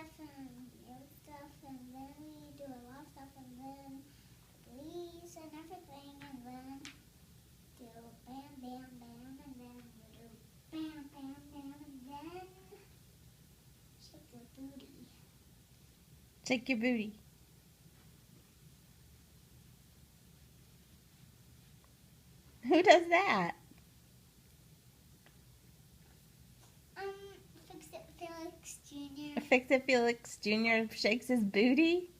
stuff and your stuff, and then we do a lot of stuff, and then police and everything, and then do bam, bam, bam, and then we do bam, bam, bam, and then shake your booty. Shake your booty. Who does that? Fix It Felix Jr. Fix It Felix Jr. shakes his booty?